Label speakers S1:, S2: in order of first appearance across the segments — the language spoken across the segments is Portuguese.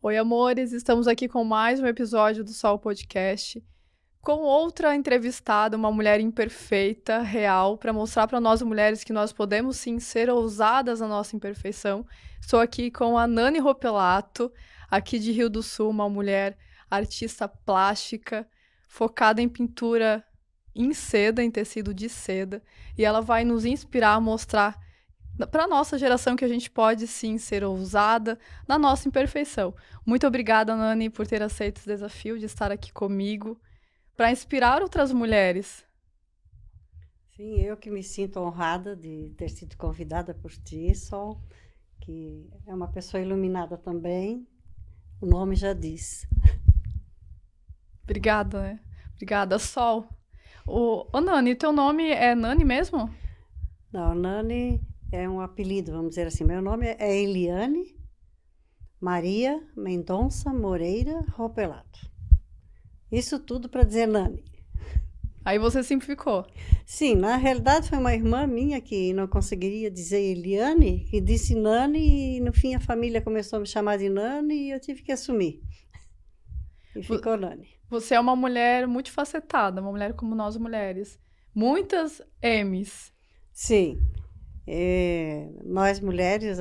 S1: Oi, amores, estamos aqui com mais um episódio do Sol Podcast, com outra entrevistada, uma mulher imperfeita, real, para mostrar para nós mulheres que nós podemos sim ser ousadas na nossa imperfeição. Estou aqui com a Nani Ropelato, aqui de Rio do Sul, uma mulher artista plástica, focada em pintura em seda, em tecido de seda, e ela vai nos inspirar a mostrar para a nossa geração que a gente pode sim ser ousada na nossa imperfeição. Muito obrigada, Nani, por ter aceito esse desafio de estar aqui comigo para inspirar outras mulheres.
S2: Sim, eu que me sinto honrada de ter sido convidada por ti, Sol, que é uma pessoa iluminada também, o nome já diz.
S1: Obrigada, né? Obrigada, Sol. Ô, Nani, teu nome é Nani mesmo?
S2: Não, Nani é um apelido, vamos dizer assim. Meu nome é Eliane Maria Mendonça Moreira Ropelato. Isso tudo para dizer Nani.
S1: Aí você simplificou.
S2: Sim, na realidade foi uma irmã minha que não conseguiria dizer Eliane, que disse Nani, e no fim a família começou a me chamar de Nani e eu tive que assumir. E ficou Nani.
S1: Você é uma mulher multifacetada, uma mulher como nós mulheres. Muitas M's.
S2: Sim, nós mulheres,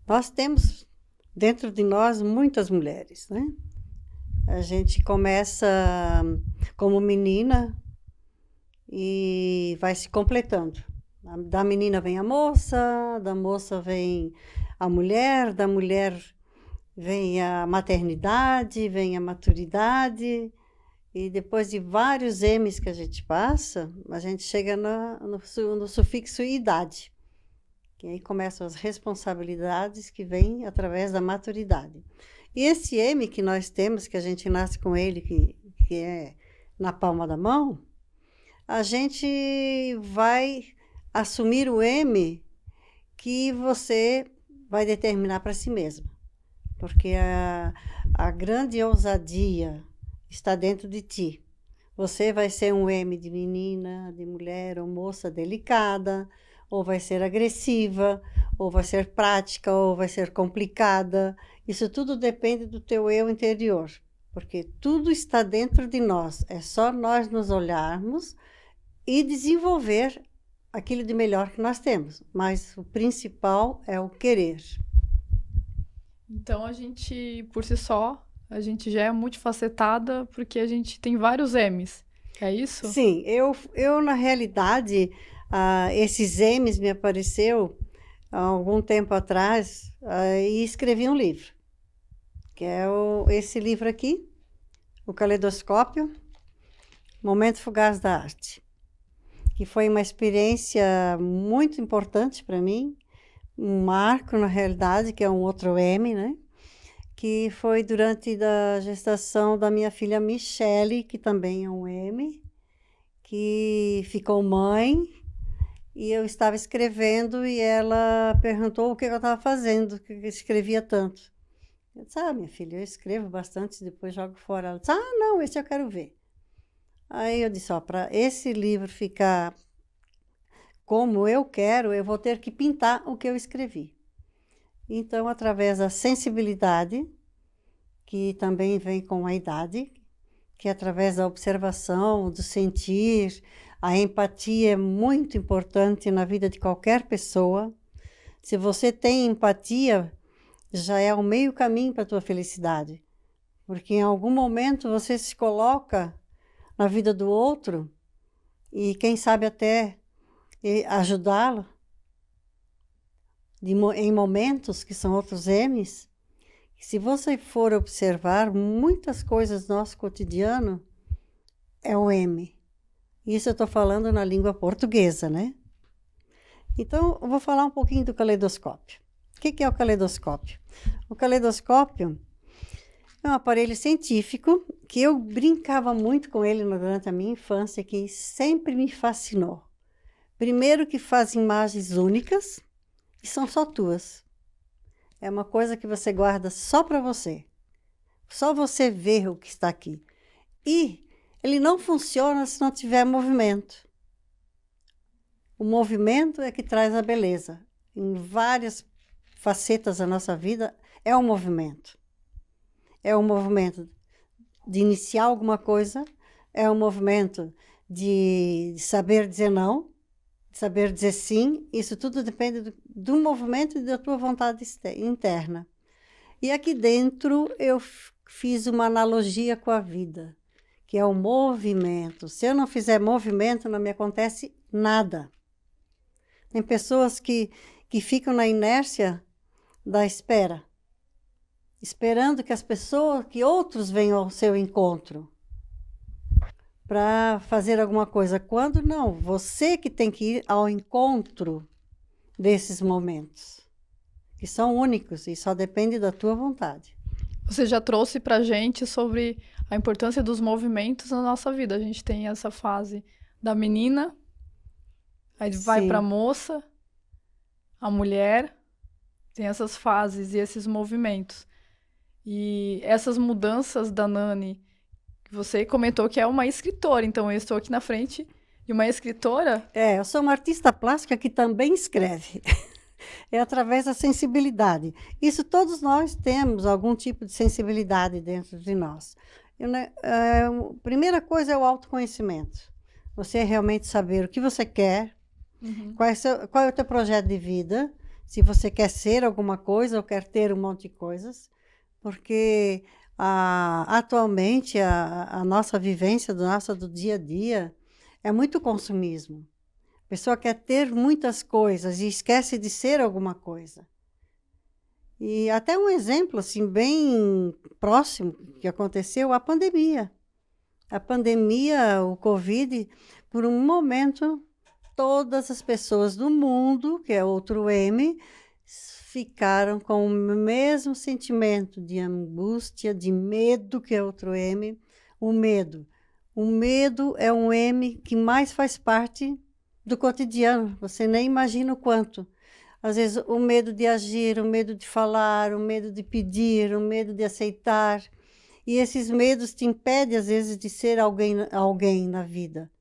S2: nós temos dentro de nós muitas mulheres, né? A gente começa como menina e vai se completando. Da menina vem a moça, da moça vem a mulher, da mulher vem a maternidade, vem a maturidade, e depois de vários M's que a gente passa, a gente chega no sufixo idade, que aí começam as responsabilidades que vêm através da maturidade. E esse M que nós temos, que a gente nasce com ele, que é na palma da mão, a gente vai assumir o M que você vai determinar para si mesma. Porque a grande ousadia está dentro de ti. Você vai ser um M de menina, de mulher ou moça delicada, ou vai ser agressiva, ou vai ser prática, ou vai ser complicada. Isso tudo depende do teu eu interior, porque tudo está dentro de nós. É só nós nos olharmos e desenvolver aquilo de melhor que nós temos. Mas o principal é o querer.
S1: Então a gente, por si só, a gente já é multifacetada porque a gente tem vários M's. É isso?
S2: Sim, eu na realidade, esses M's me apareceu há algum tempo atrás e escrevi um livro, que é esse livro aqui, O Caleidoscópio, Momento Fugaz da Arte, que foi uma experiência muito importante para mim, um marco na realidade, que é um outro M, né? Que foi durante a gestação da minha filha Michele, que também é um M, que ficou mãe, e eu estava escrevendo e ela perguntou o que eu estava fazendo, que eu escrevia tanto. Eu disse, minha filha, eu escrevo bastante, depois jogo fora. Ela disse, não, esse eu quero ver. Aí eu disse, para esse livro ficar como eu quero, eu vou ter que pintar o que eu escrevi. Então, através da sensibilidade, que também vem com a idade, que através da observação, do sentir, a empatia é muito importante na vida de qualquer pessoa. Se você tem empatia, já é o meio caminho para a tua felicidade. Porque em algum momento você se coloca na vida do outro e quem sabe até ajudá-lo em momentos que são outros M's. Se você for observar, muitas coisas do nosso cotidiano é o M. Isso eu estou falando na língua portuguesa, né? Então, eu vou falar um pouquinho do caleidoscópio. O que é o caleidoscópio? O caleidoscópio é um aparelho científico que eu brincava muito com ele durante a minha infância, que sempre me fascinou. Primeiro que faz imagens únicas e são só tuas. É uma coisa que você guarda só para você. Só você vê o que está aqui. E ele não funciona se não tiver movimento. O movimento é que traz a beleza. Em várias facetas da nossa vida, é um movimento. É um movimento de iniciar alguma coisa, é um movimento de saber dizer não, de saber dizer sim. Isso tudo depende do movimento e da tua vontade interna. E aqui dentro eu fiz uma analogia com a vida, que é o movimento. Se eu não fizer movimento, não me acontece nada. Tem pessoas que ficam na inércia da espera, esperando que as pessoas, que outros venham ao seu encontro para fazer alguma coisa. Quando não, você que tem que ir ao encontro desses momentos, que são únicos e só depende da tua vontade.
S1: Você já trouxe pra gente sobre a importância dos movimentos na nossa vida. A gente tem essa fase da menina, aí vai pra moça, a mulher, tem essas fases e esses movimentos. E essas mudanças da Nani, você comentou que é uma escritora, então eu estou aqui na frente de uma escritora.
S2: Eu sou uma artista plástica que também escreve. É através da sensibilidade. Isso todos nós temos algum tipo de sensibilidade dentro de nós. A primeira coisa é o autoconhecimento. Você realmente saber o que você quer, qual é o teu projeto de vida, se você quer ser alguma coisa ou quer ter um monte de coisas, porque atualmente a nossa vivência do dia a dia é muito consumismo. A pessoa quer ter muitas coisas e esquece de ser alguma coisa. E até um exemplo assim, bem próximo que aconteceu, a pandemia. A pandemia, o Covid, por um momento, todas as pessoas do mundo, que é outro M, ficaram com o mesmo sentimento de angústia, de medo, que é outro M, o medo. O medo é um M que mais faz parte do cotidiano, você nem imagina o quanto. Às vezes o medo de agir, o medo de falar, o medo de pedir, o medo de aceitar. E esses medos te impedem, às vezes, de ser alguém na vida.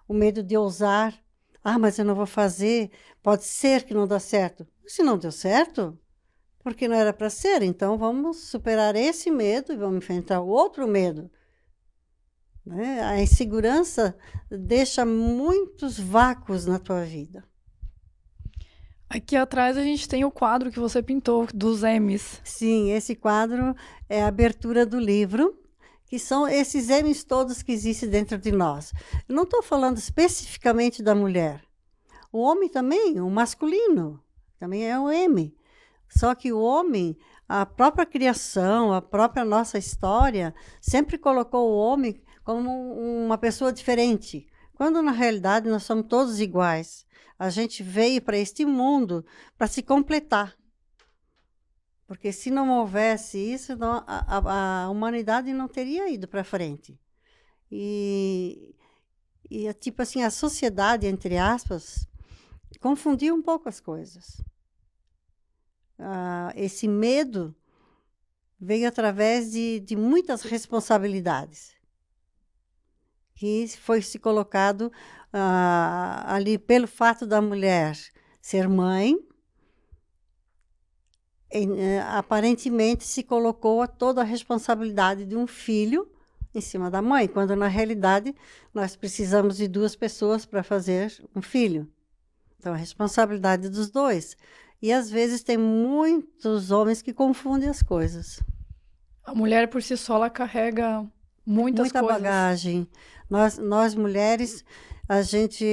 S2: O medo de ousar. Mas eu não vou fazer, pode ser que não dê certo. Se não deu certo, porque não era para ser, então vamos superar esse medo e vamos enfrentar o outro medo. Né? A insegurança deixa muitos vácuos na tua vida.
S1: Aqui atrás a gente tem o quadro que você pintou, dos M's.
S2: Sim, esse quadro é a abertura do livro, que são esses M's todos que existem dentro de nós. Eu não estou falando especificamente da mulher. O homem também, o masculino, também é um M. Só que o homem, a própria criação, a própria nossa história, sempre colocou o homem como uma pessoa diferente, quando na realidade nós somos todos iguais. A gente veio para este mundo para se completar. Porque se não houvesse isso, a humanidade não teria ido para frente. E tipo assim, a sociedade, entre aspas, confundiu um pouco as coisas. Esse medo veio através de muitas responsabilidades que foi se colocado ali pelo fato da mulher ser mãe. Aparentemente se colocou toda a responsabilidade de um filho em cima da mãe, quando na realidade nós precisamos de duas pessoas para fazer um filho. Então a responsabilidade dos dois. E às vezes tem muitos homens que confundem as coisas.
S1: A mulher por si só ela carrega muita
S2: bagagem. Nós mulheres, a gente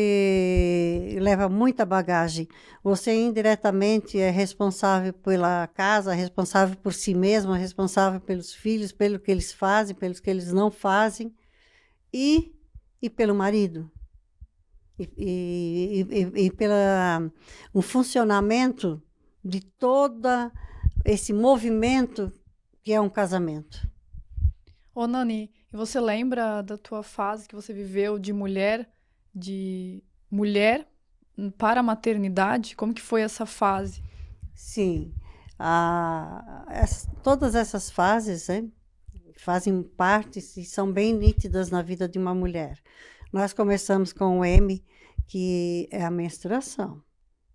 S2: leva muita bagagem. Você indiretamente é responsável pela casa, responsável por si mesma, responsável pelos filhos, pelo que eles fazem, pelos que eles não fazem, e pelo marido. E pelo um funcionamento de todo esse movimento que é um casamento.
S1: Ô, Nani, e você lembra da tua fase que você viveu de mulher para a maternidade? Como que foi essa fase?
S2: Sim. Todas essas fases, né, fazem parte e são bem nítidas na vida de uma mulher. Nós começamos com o M, que é a menstruação,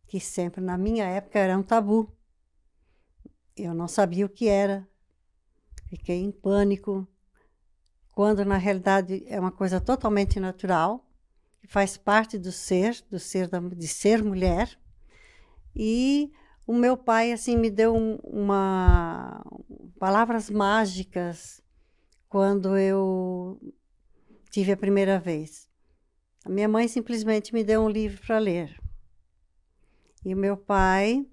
S2: que sempre na minha época era um tabu. Eu não sabia o que era, fiquei em pânico, quando na realidade é uma coisa totalmente natural, que faz parte do ser, de ser mulher. E o meu pai assim me deu palavras mágicas quando eu tive a primeira vez. A minha mãe simplesmente me deu um livro para ler. E o meu pai,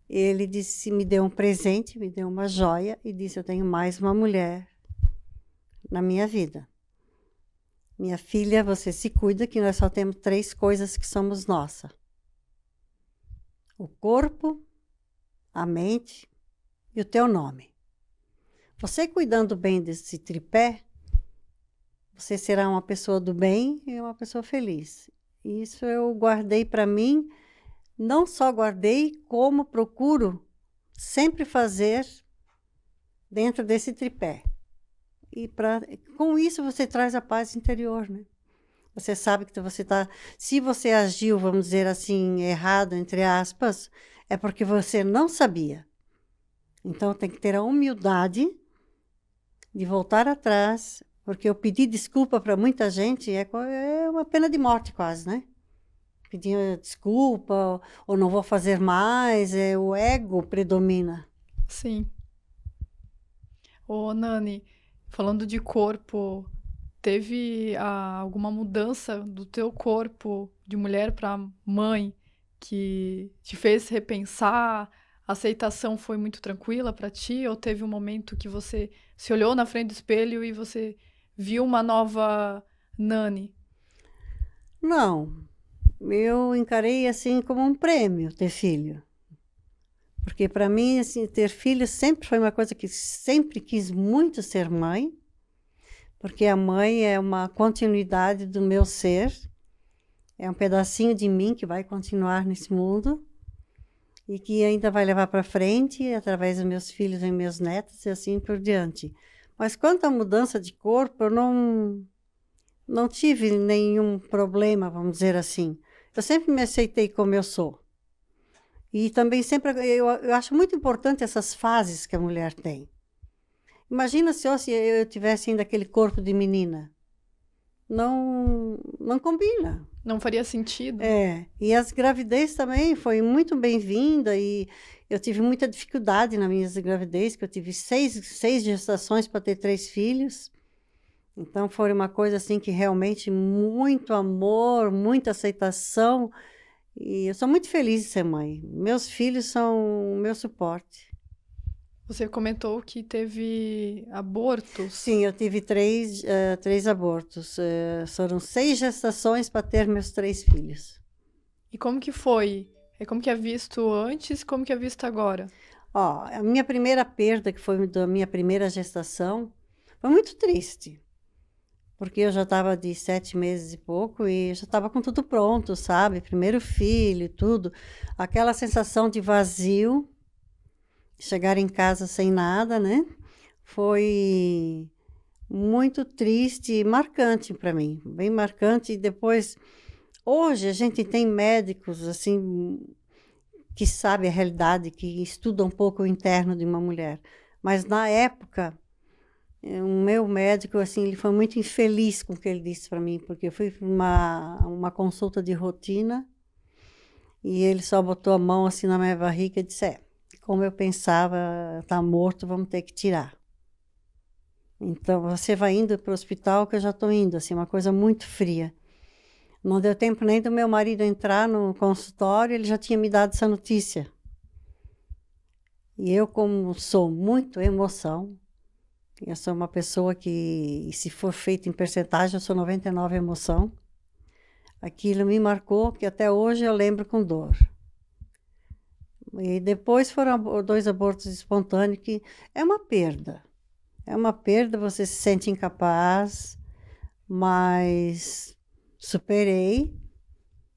S2: ele disse, me deu um presente, me deu uma joia e disse: eu tenho mais uma mulher na minha vida. Minha filha, você se cuida que nós só temos 3 coisas que somos nossa: o corpo, a mente e o teu nome. Você cuidando bem desse tripé, você será uma pessoa do bem e uma pessoa feliz. Isso eu guardei para mim, não só guardei, como procuro sempre fazer dentro desse tripé. E com isso você traz a paz interior, né? Você sabe que você está... Se você agiu, vamos dizer assim, errado, entre aspas, é porque você não sabia. Então tem que ter a humildade de voltar atrás, porque eu pedi desculpa para muita gente é uma pena de morte quase, né? Pedir desculpa, ou não vou fazer mais, o ego predomina.
S1: Sim. Ô, Nani, falando de corpo, teve alguma mudança do teu corpo de mulher para mãe que te fez repensar? A aceitação foi muito tranquila para ti? Ou teve um momento que você se olhou na frente do espelho e você viu uma nova Nani?
S2: Não, eu encarei assim como um prêmio ter filho. Porque para mim, assim, ter filho sempre foi uma coisa que sempre quis muito ser mãe, porque a mãe é uma continuidade do meu ser, é um pedacinho de mim que vai continuar nesse mundo e que ainda vai levar para frente através dos meus filhos e meus netos e assim por diante. Mas quanto à mudança de corpo, eu não tive nenhum problema, vamos dizer assim. Eu sempre me aceitei como eu sou. E também sempre, eu acho muito importante essas fases que a mulher tem. Imagina se eu tivesse ainda aquele corpo de menina. Não combina.
S1: Não faria sentido?
S2: E as gravidez também foi muito bem-vinda e eu tive muita dificuldade na minha gravidez, que eu tive 6 gestações para ter 3 filhos. Então foi uma coisa assim que realmente muito amor, muita aceitação. E eu sou muito feliz de ser mãe. Meus filhos são o meu suporte.
S1: Você comentou que teve abortos.
S2: Sim, eu tive 3 abortos. Foram 6 gestações para ter meus 3 filhos.
S1: E como que foi? Como que é visto antes e como que é visto agora?
S2: A minha primeira perda, que foi da minha primeira gestação, foi muito triste. Porque eu já estava de 7 meses e pouco e já estava com tudo pronto, sabe? Primeiro filho e tudo. Aquela sensação de vazio, chegar em casa sem nada, né? Foi muito triste e marcante para mim, bem marcante. E depois, hoje a gente tem médicos, assim, que sabem a realidade, que estudam um pouco o interno de uma mulher. Mas na época... O meu médico, assim, ele foi muito infeliz com o que ele disse para mim, porque eu fui para uma consulta de rotina e ele só botou a mão assim na minha barriga e disse: como eu pensava, tá morto, vamos ter que tirar. Então, você vai indo para o hospital, que eu já estou indo, assim, uma coisa muito fria. Não deu tempo nem do meu marido entrar no consultório, ele já tinha me dado essa notícia. E eu, como sou muito emoção, eu sou uma pessoa que, se for feito em percentagem, eu sou 99 emoção. Aquilo me marcou, que até hoje eu lembro com dor. E depois foram 2 abortos espontâneos, que é uma perda. É uma perda, você se sente incapaz, mas superei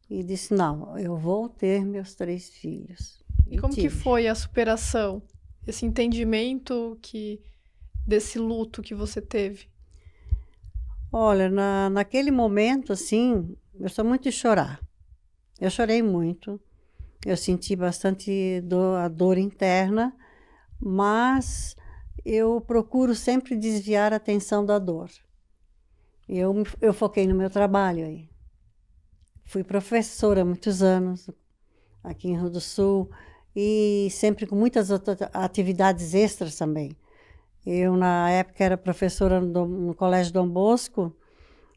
S2: e disse: não, eu vou ter meus 3 filhos.
S1: E como que foi a superação? Esse entendimento desse luto que você teve?
S2: Olha, naquele momento, assim, eu sou muito de chorar. Eu chorei muito, eu senti bastante a dor interna, mas eu procuro sempre desviar a atenção da dor. Eu foquei no meu trabalho aí. Fui professora há muitos anos aqui em Rio do Sul e sempre com muitas atividades extras também. Eu, na época, era professora no Colégio Dom Bosco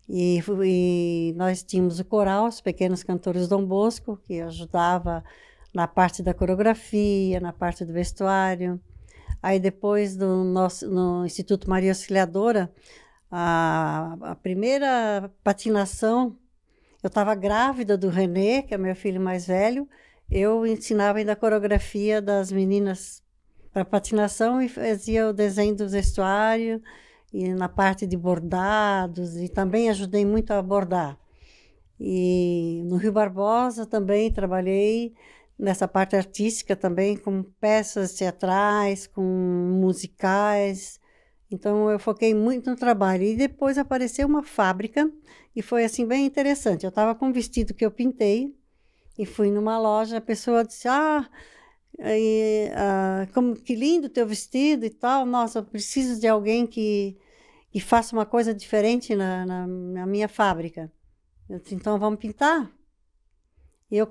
S2: e nós tínhamos o coral, os Pequenos Cantores Dom Bosco, que ajudava na parte da coreografia, na parte do vestuário. Aí depois no Instituto Maria Auxiliadora, a primeira patinação, eu estava grávida do René, que é meu filho mais velho, eu ensinava ainda a coreografia das meninas para patinação e fazia o desenho do vestuário e na parte de bordados e também ajudei muito a bordar. E no Rio Barbosa também trabalhei nessa parte artística também com peças teatrais, com musicais. Então eu foquei muito no trabalho e depois apareceu uma fábrica e foi assim bem interessante. Eu estava com um vestido que eu pintei e fui numa loja, a pessoa disse: como que lindo teu vestido e tal. Nossa, eu preciso de alguém que faça uma coisa diferente na minha fábrica. Eu disse: então vamos pintar? E eu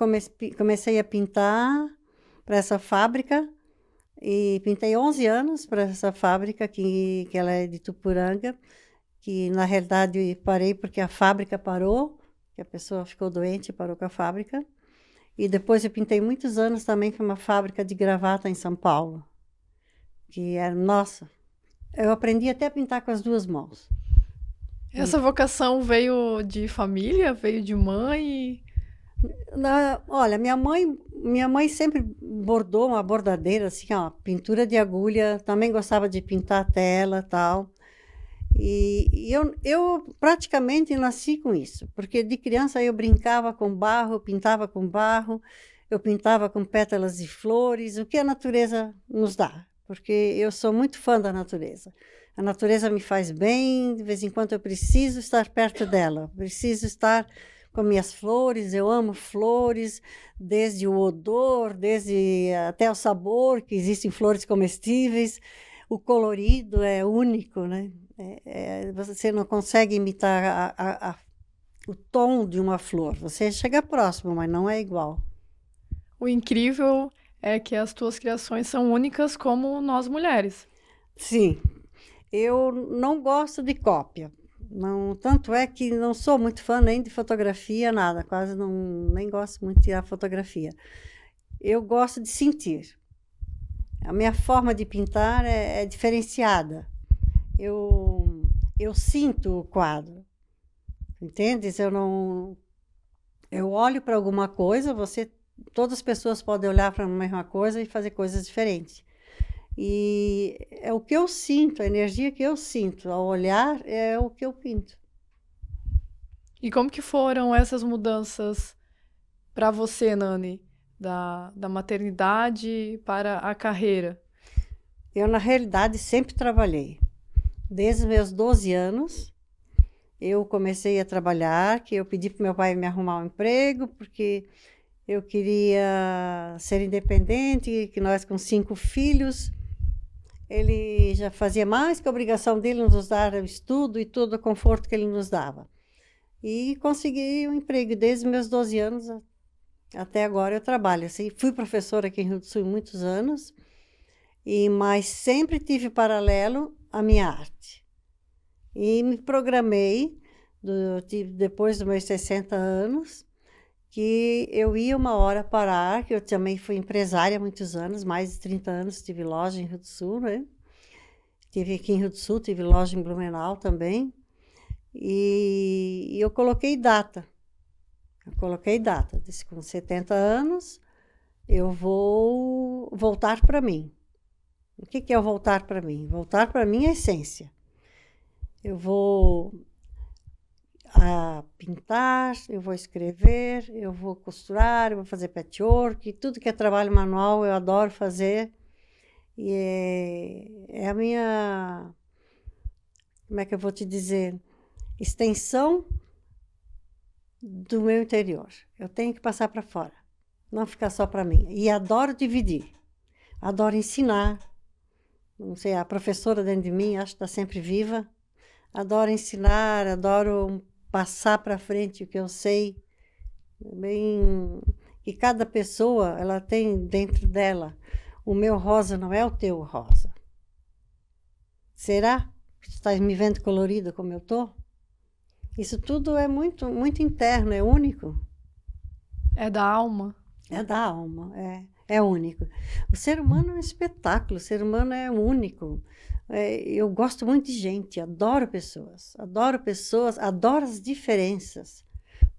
S2: comecei a pintar para essa fábrica e pintei 11 anos para essa fábrica que ela é de Tupuranga, que na realidade parei porque a fábrica parou, que a pessoa ficou doente e parou com a fábrica. E depois eu pintei muitos anos também para uma fábrica de gravata em São Paulo, que era, nossa, eu aprendi até a pintar com as duas mãos.
S1: Essa vocação veio de família, veio de mãe?
S2: Olha, minha mãe sempre bordou uma bordadeira, assim, ó, pintura de agulha, também gostava de pintar tela e tal. E eu praticamente nasci com isso, porque de criança eu brincava com barro, pintava com barro, eu pintava com pétalas de flores, o que a natureza nos dá, porque eu sou muito fã da natureza. A natureza me faz bem, de vez em quando eu preciso estar perto dela, preciso estar com minhas flores, eu amo flores, desde o odor, desde até o sabor, que existem flores comestíveis, o colorido é único, né? Você não consegue imitar o tom de uma flor. Você chega próximo, mas não é igual.
S1: O incrível é que as tuas criações são únicas como nós mulheres.
S2: Sim, eu não gosto de cópia. Não, tanto é que não sou muito fã nem de fotografia, nada. Quase não, nem gosto muito de tirar fotografia. Eu gosto de sentir. A minha forma de pintar é diferenciada. Eu sinto o quadro, entendes? Eu olho para alguma coisa, todas as pessoas podem olhar para a mesma coisa e fazer coisas diferentes. E é o que eu sinto, a energia que eu sinto ao olhar é o que eu pinto.
S1: E como que foram essas mudanças para você, Nani, da maternidade para a carreira?
S2: Eu, na realidade, sempre trabalhei. Desde os meus 12 anos, eu comecei a trabalhar, que eu pedi para meu pai me arrumar um emprego, porque eu queria ser independente, que nós com 5 filhos, ele já fazia mais que a obrigação dele nos dar o estudo e todo o conforto que ele nos dava. E consegui um emprego desde os meus 12 anos até agora eu trabalho. Assim, fui professora aqui em Rio do Sul muitos anos, mas sempre tive paralelo à minha arte. E me programei, depois dos meus 60 anos, que eu ia uma hora parar, que eu também fui empresária há muitos anos, mais de 30 anos, tive loja em Rio do Sul, né? Tive aqui em Rio do Sul, tive loja em Blumenau também. E eu coloquei data. Disse, com 70 anos, eu vou voltar para mim. O que é o voltar para mim? Voltar para mim é a essência. Eu vou pintar, eu vou escrever, eu vou costurar, eu vou fazer patchwork, tudo que é trabalho manual eu adoro fazer. E é a minha, como é que eu vou te dizer, extensão do meu interior. Eu tenho que passar para fora, não ficar só para mim. E adoro dividir, adoro ensinar. Não sei, a professora dentro de mim, acho que está sempre viva. Adoro ensinar, adoro passar para frente o que eu sei. Bem, e cada pessoa, ela tem dentro dela, o meu rosa não é o teu rosa. Será que tu estás me vendo colorida como eu estou? Isso tudo é muito, muito interno, é único.
S1: É da alma.
S2: É da alma, é único. O ser humano é um espetáculo, o ser humano é único. Eu gosto muito de gente, adoro pessoas, adoro as diferenças.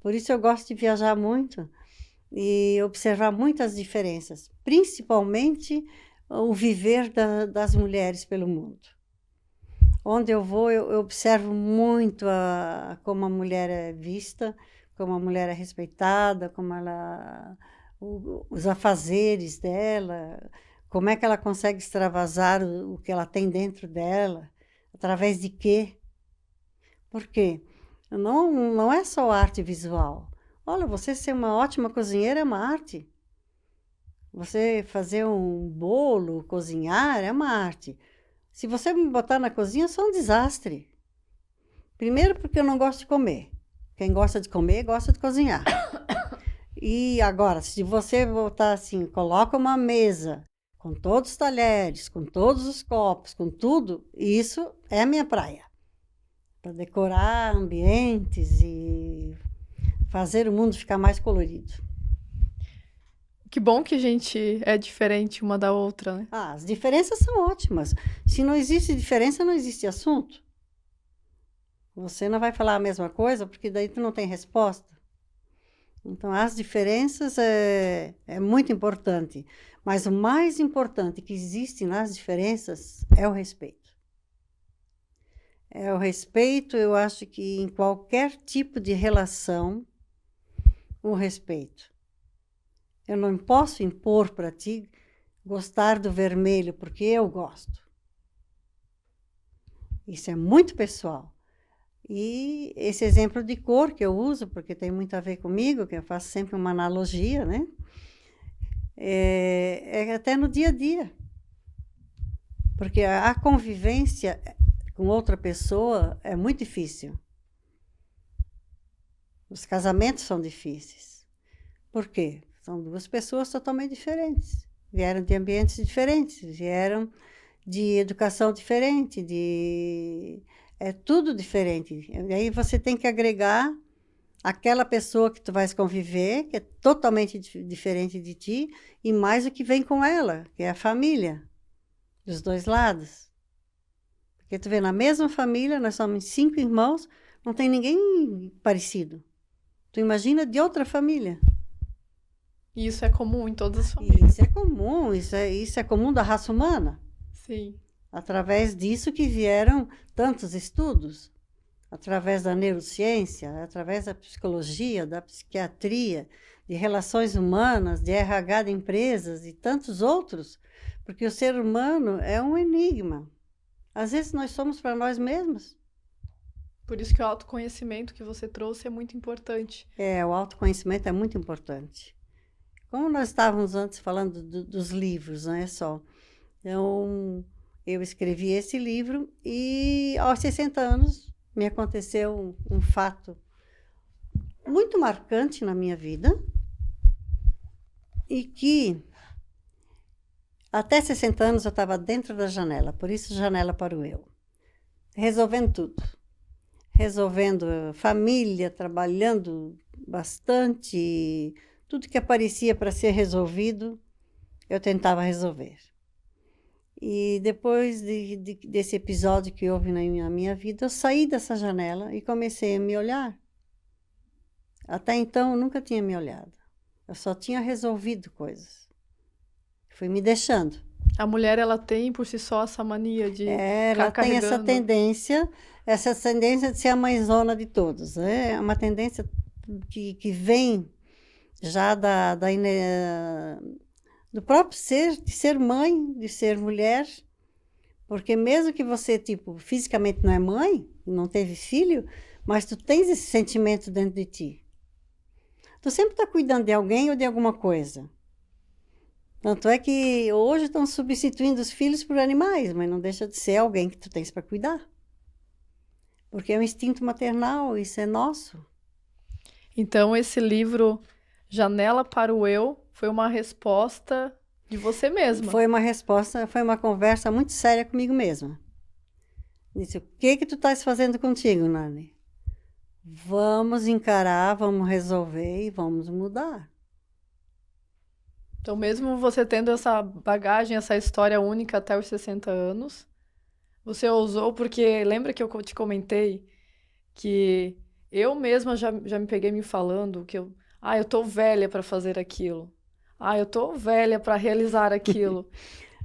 S2: Por isso eu gosto de viajar muito e observar muitas diferenças, principalmente o viver das mulheres pelo mundo. Onde eu vou, eu observo muito como a mulher é vista, como a mulher é respeitada, como os afazeres dela, como é que ela consegue extravasar o que ela tem dentro dela, através de quê? Por quê? Não é só arte visual. Olha, você ser uma ótima cozinheira é uma arte. Você fazer um bolo, cozinhar é uma arte. Se você me botar na cozinha, eu sou um desastre. Primeiro porque eu não gosto de comer. Quem gosta de comer, gosta de cozinhar. E agora, se você botar assim, coloca uma mesa com todos os talheres, com todos os copos, com tudo, isso é a minha praia. Para decorar ambientes e fazer o mundo ficar mais colorido.
S1: Que bom que a gente é diferente uma da outra, né?
S2: As diferenças são ótimas. Se não existe diferença, não existe assunto. Você não vai falar a mesma coisa, porque daí tu não tem resposta. Então, as diferenças é muito importante. Mas o mais importante que existe nas diferenças é o respeito. É o respeito, eu acho que em qualquer tipo de relação, o respeito. Eu não posso impor para ti gostar do vermelho, porque eu gosto. Isso é muito pessoal. E esse exemplo de cor que eu uso, porque tem muito a ver comigo, que eu faço sempre uma analogia, né? É até no dia a dia. Porque a convivência com outra pessoa é muito difícil. Os casamentos são difíceis. Por quê? São duas pessoas totalmente diferentes. Vieram de ambientes diferentes, vieram de educação diferente, é tudo diferente. E aí você tem que agregar aquela pessoa que tu vais conviver, que é totalmente diferente de ti, e mais o que vem com ela, que é a família, dos dois lados. Porque tu vê, na mesma família, nós somos 5 irmãos, não tem ninguém parecido. Tu imagina de outra família.
S1: E isso é comum em todas as famílias.
S2: Isso é comum, isso é comum da raça humana.
S1: Sim.
S2: Através disso que vieram tantos estudos, através da neurociência, através da psicologia, da psiquiatria, de relações humanas, de RH de empresas e tantos outros, porque o ser humano é um enigma. Às vezes nós somos para nós mesmos.
S1: Por isso que o autoconhecimento que você trouxe é muito importante.
S2: O autoconhecimento é muito importante. Como nós estávamos antes falando dos livros, não é só. Então, eu escrevi esse livro e aos 60 anos me aconteceu um fato muito marcante na minha vida e que até 60 anos eu estava dentro da janela, por isso janela para o eu, resolvendo tudo. Resolvendo família, trabalhando bastante, tudo que aparecia para ser resolvido, eu tentava resolver. E depois desse episódio que houve na minha vida, eu saí dessa janela e comecei a me olhar. Até então, eu nunca tinha me olhado. Eu só tinha resolvido coisas. Fui me deixando.
S1: A mulher, ela tem por si só essa mania de
S2: ela
S1: ficar
S2: tem
S1: carregando.
S2: essa tendência de ser a mãezona de todos. É uma tendência que vem já do próprio ser, de ser mãe, de ser mulher, porque mesmo que você, fisicamente não é mãe, não teve filho, mas tu tens esse sentimento dentro de ti. Tu sempre está cuidando de alguém ou de alguma coisa. Tanto é que hoje estão substituindo os filhos por animais, mas não deixa de ser alguém que tu tens para cuidar. Porque é um instinto maternal, isso é nosso.
S1: Então, esse livro, Janela para o Eu, foi uma resposta de você mesma.
S2: Foi uma resposta, foi uma conversa muito séria comigo mesma. Disse, o que tu estás fazendo contigo, Nani? Vamos encarar, vamos resolver e vamos mudar.
S1: Então, mesmo você tendo essa bagagem, essa história única até os 60 anos, você ousou, porque lembra que eu te comentei que eu mesma já me peguei me falando que eu tô velha para fazer aquilo. Eu tô velha para realizar aquilo.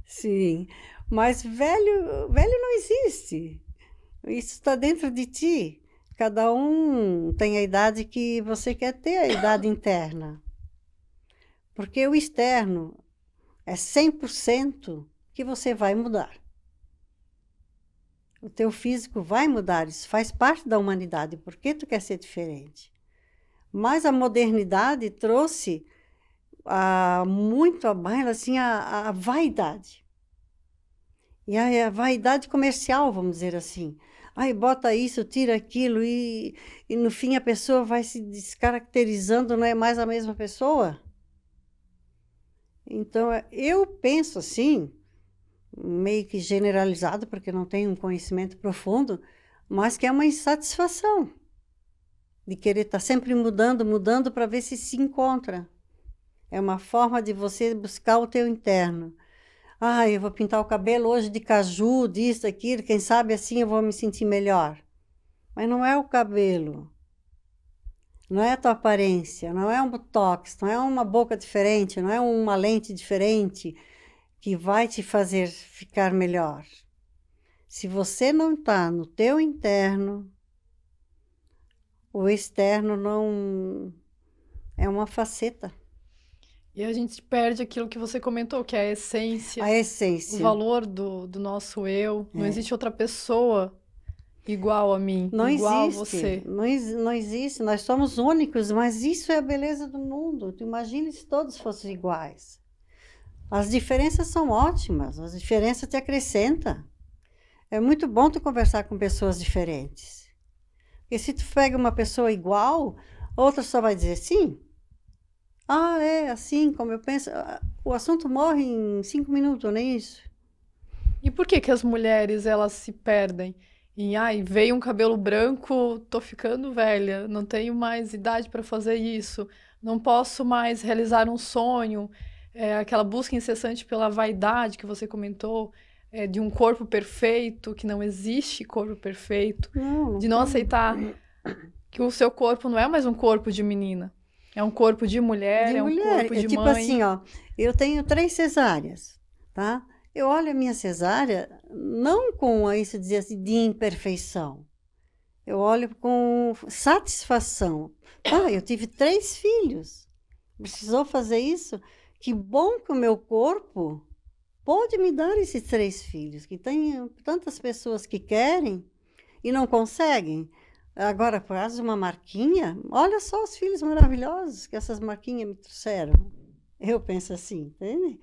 S2: Sim, mas velho não existe. Isso está dentro de ti. Cada um tem a idade que você quer ter, a idade interna. Porque o externo é 100% que você vai mudar. O teu físico vai mudar, isso faz parte da humanidade. Por que tu quer ser diferente? Mas a modernidade trouxe muito à baila assim, a vaidade. E a vaidade comercial, vamos dizer assim. Bota isso, tira aquilo, e no fim a pessoa vai se descaracterizando, não é mais a mesma pessoa. Então, eu penso assim, meio que generalizado, porque não tenho um conhecimento profundo, mas que é uma insatisfação de querer estar sempre mudando para ver se encontra. É uma forma de você buscar o teu interno. Eu vou pintar o cabelo hoje de caju, disso, daquilo, quem sabe assim eu vou me sentir melhor. Mas não é o cabelo, não é a tua aparência, não é um botox, não é uma boca diferente, não é uma lente diferente que vai te fazer ficar melhor. Se você não está no teu interno, o externo não é uma faceta.
S1: E a gente perde aquilo que você comentou, que é a essência.
S2: A essência.
S1: O valor do nosso eu. Não existe outra pessoa igual a mim,
S2: não
S1: igual
S2: existe,
S1: a você.
S2: Não existe, nós somos únicos, mas isso é a beleza do mundo. Tu imagina se todos fossem iguais. As diferenças são ótimas, as diferenças te acrescentam. É muito bom tu conversar com pessoas diferentes. Porque se tu pega uma pessoa igual, outra só vai dizer sim. É assim como eu penso. O assunto morre em 5 minutos, não é isso?
S1: E por que as mulheres, elas se perdem em, veio um cabelo branco, tô ficando velha, não tenho mais idade para fazer isso, não posso mais realizar um sonho, aquela busca incessante pela vaidade que você comentou, de um corpo perfeito, que não existe corpo perfeito, de não aceitar que o seu corpo não é mais um corpo de menina. É um corpo de mulher, um corpo de
S2: tipo
S1: mãe.
S2: assim, eu tenho 3 cesáreas, tá? Eu olho a minha cesárea não com isso dizer assim, de imperfeição. Eu olho com satisfação. Eu tive 3 filhos. Precisou fazer isso? Que bom que o meu corpo pode me dar esses 3 filhos, que tem tantas pessoas que querem e não conseguem. Agora, faz uma marquinha, olha só os filhos maravilhosos que essas marquinhas me trouxeram. Eu penso assim, entende?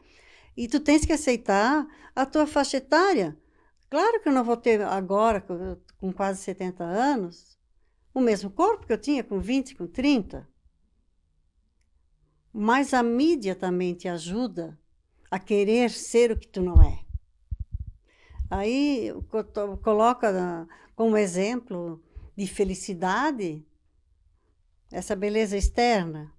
S2: E tu tens que aceitar a tua faixa etária. Claro que eu não vou ter agora, com quase 70 anos, o mesmo corpo que eu tinha com 20, com 30. Mas a mídia também te ajuda a querer ser o que tu não é. Aí, coloca como exemplo de felicidade, essa beleza externa.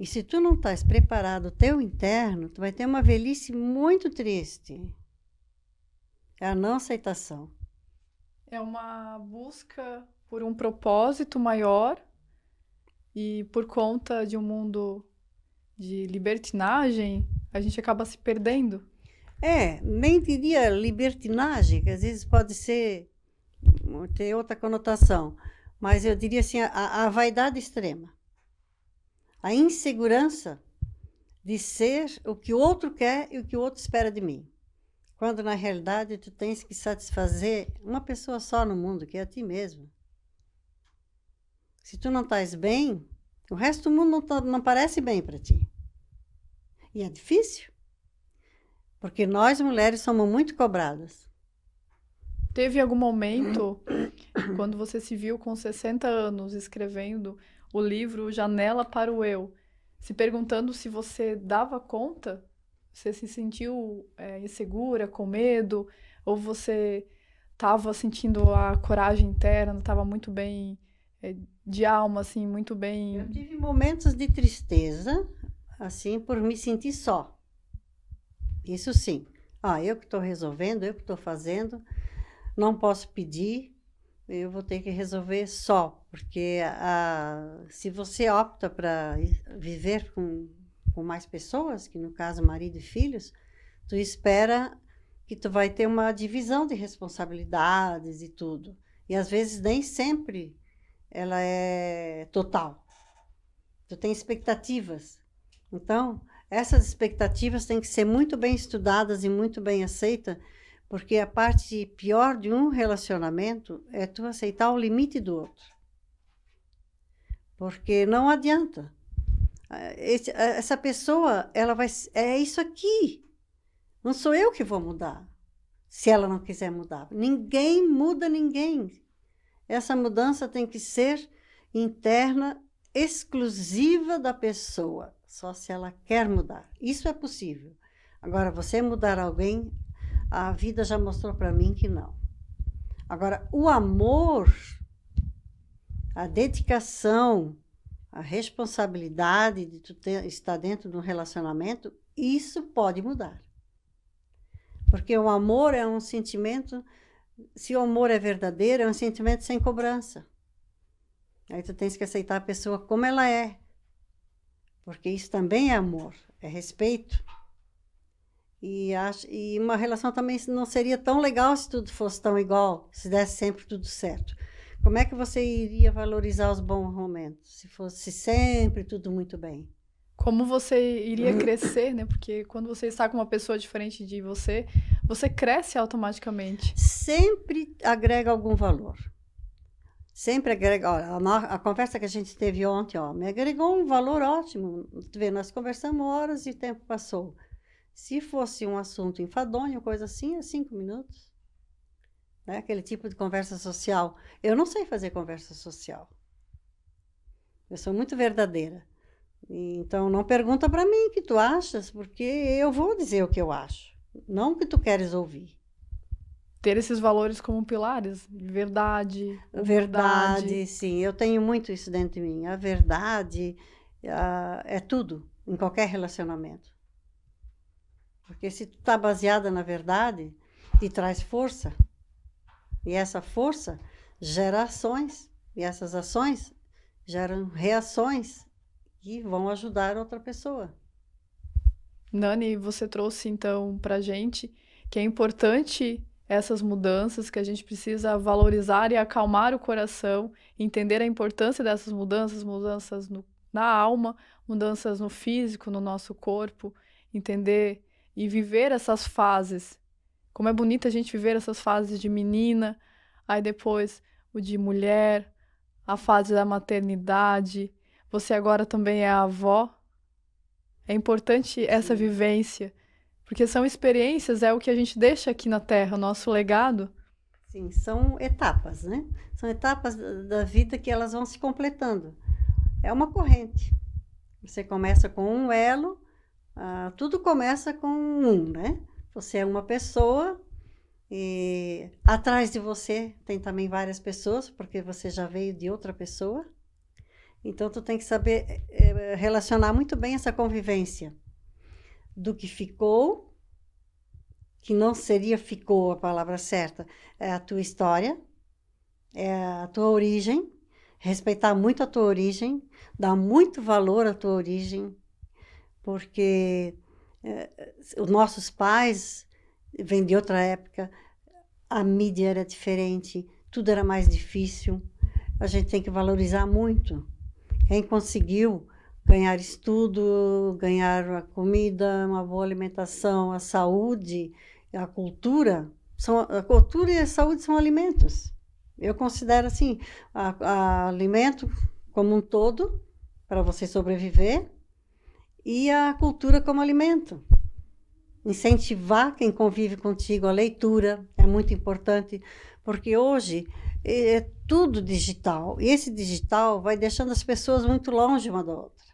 S2: E se tu não estás preparado o teu interno, tu vai ter uma velhice muito triste. É a não aceitação.
S1: É uma busca por um propósito maior e por conta de um mundo de libertinagem, a gente acaba se perdendo.
S2: Nem diria libertinagem, que às vezes pode ter outra conotação, mas eu diria assim, a vaidade extrema, a insegurança de ser o que o outro quer e o que o outro espera de mim, quando na realidade tu tens que satisfazer uma pessoa só no mundo, que é a ti mesmo. Se tu não estás bem, O resto do mundo não parece bem para ti. E é difícil, porque nós mulheres somos muito cobradas.
S1: Teve algum momento, quando você se viu com 60 anos escrevendo o livro Janela para o Eu, se perguntando se você dava conta? Você se sentiu insegura, com medo? Ou você estava sentindo a coragem interna, estava muito bem de alma, assim, muito bem...
S2: Eu tive momentos de tristeza, assim, por me sentir só. Isso sim. Eu que estou resolvendo, eu que estou fazendo, não posso pedir, eu vou ter que resolver só, porque se você opta para viver com mais pessoas, que no caso marido e filhos, tu espera que tu vai ter uma divisão de responsabilidades e tudo. E às vezes nem sempre ela é total. Tu tem expectativas. Então, essas expectativas têm que ser muito bem estudadas e muito bem aceitas, porque a parte pior de um relacionamento é tu aceitar o limite do outro. Porque não adianta. Essa pessoa, ela vai... É isso aqui. Não sou eu que vou mudar, se ela não quiser mudar. Ninguém muda ninguém. Essa mudança tem que ser interna, exclusiva da pessoa, só se ela quer mudar. Isso é possível. Agora, você mudar alguém, a vida já mostrou para mim que não. Agora, o amor, a dedicação, a responsabilidade de tu estar dentro de um relacionamento, isso pode mudar. Porque o amor é um sentimento, se o amor é verdadeiro, é um sentimento sem cobrança. Aí tu tens que aceitar a pessoa como ela é. Porque isso também é amor, é respeito. E uma relação também não seria tão legal se tudo fosse tão igual, se desse sempre tudo certo. Como é que você iria valorizar os bons momentos, se fosse sempre tudo muito bem?
S1: Como você iria crescer, né? Porque quando você está com uma pessoa diferente de você, você cresce automaticamente.
S2: Sempre agrega algum valor. Sempre agrega. Olha, a conversa que a gente teve ontem, me agregou um valor ótimo. Tu vê, nós conversamos horas e o tempo passou. Se fosse um assunto enfadonho, coisa assim, é 5 minutos. Né? Aquele tipo de conversa social. Eu não sei fazer conversa social. Eu sou muito verdadeira. Então, não pergunta para mim o que tu achas, porque eu vou dizer o que eu acho, não o que tu queres ouvir.
S1: Ter esses valores como pilares, verdade,
S2: Verdade, sim. Eu tenho muito isso dentro de mim. A verdade é tudo, em qualquer relacionamento. Porque se tu está baseada na verdade, te traz força. E essa força gera ações. E essas ações geram reações que vão ajudar outra pessoa.
S1: Nani, você trouxe então pra gente que é importante essas mudanças, que a gente precisa valorizar e acalmar o coração, entender a importância dessas mudanças, mudanças na alma, mudanças no físico, no nosso corpo, entender e viver essas fases. Como é bonito a gente viver essas fases de menina, aí depois o de mulher, a fase da maternidade. Você agora também é avó. É importante essa vivência, porque são experiências, é o que a gente deixa aqui na Terra, o nosso legado.
S2: Sim, são etapas, né? São etapas da vida que elas vão se completando. É uma corrente. Você começa com um elo, tudo começa com né? Você é uma pessoa e atrás de você tem também várias pessoas, porque você já veio de outra pessoa. Então, tu tem que saber relacionar muito bem essa convivência do que ficou, que não seria ficou a palavra certa, é a tua história, é a tua origem, respeitar muito a tua origem, dar muito valor à tua origem, porque os nossos pais vêm de outra época, a mídia era diferente, tudo era mais difícil, a gente tem que valorizar muito. Quem conseguiu ganhar estudo, ganhar a comida, uma boa alimentação, a saúde, a cultura e a saúde são alimentos. Eu considero assim, alimento como um todo, para você sobreviver, e a cultura como alimento. Incentivar quem convive contigo, a leitura é muito importante, porque hoje é tudo digital, e esse digital vai deixando as pessoas muito longe uma da outra.